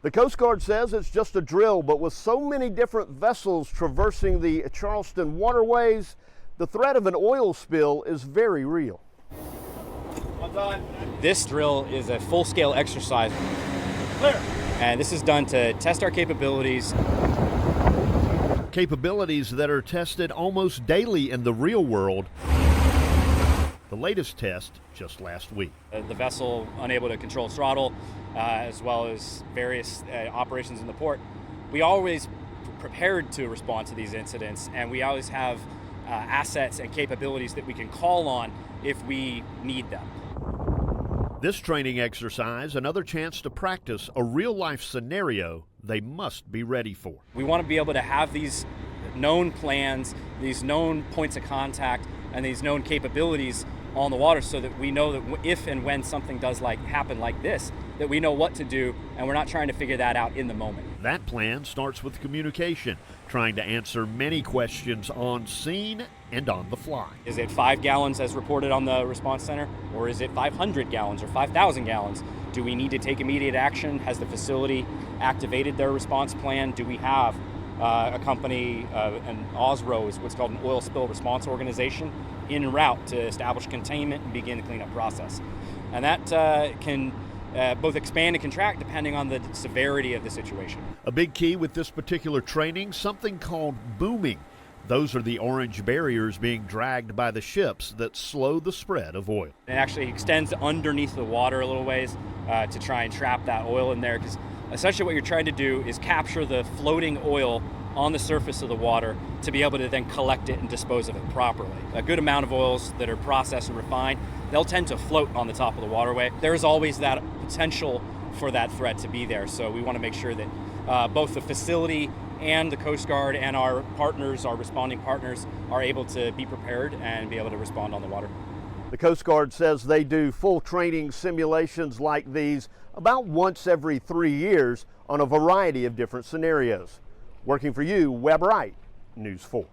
The Coast Guard says it's just a drill, but with so many different vessels traversing the Charleston waterways, the threat of an oil spill is very real. This drill is a full-scale exercise. Clear. And this is done to test our capabilities. Capabilities that are tested almost daily in the real world. The latest test just last week. The vessel unable to control throttle, as well as various operations in the port. We always prepared to respond to these incidents, and we always have assets and capabilities that we can call on if we need them. This training exercise, another chance to practice a real-life scenario they must be ready for. We want to be able to have these known plans, these known points of contact, and these known capabilities on the water so that we know that if and when something does happen like this, that we know what to do, and we're not trying to figure that out in the moment. That plan starts with communication, trying to answer many questions on scene and on the fly. Is it 5 gallons as reported on the response center, or is it 500 gallons or 5,000 gallons? Do we need to take immediate action? Has the facility activated their response plan? Do we have a company, an OSRO is what's called an oil spill response organization, en route to establish containment and begin the cleanup process? And that can both expand and contract depending on the severity of the situation. A big key with this particular training, something called booming. Those are the orange barriers being dragged by the ships that slow the spread of oil. It actually extends underneath the water a little ways to try and trap that oil in there, because essentially what you're trying to do is capture the floating oil on the surface of the water to be able to then collect it and dispose of it properly. A good amount of oils that are processed and refined, they'll tend to float on the top of the waterway. There's always that potential for that threat to be there, so we want to make sure that both the facility and the Coast Guard and our partners, our responding partners, are able to be prepared and be able to respond on the water. The Coast Guard says they do full training simulations like these about once every 3 years on a variety of different scenarios. Working for you, Webb Wright, News 4.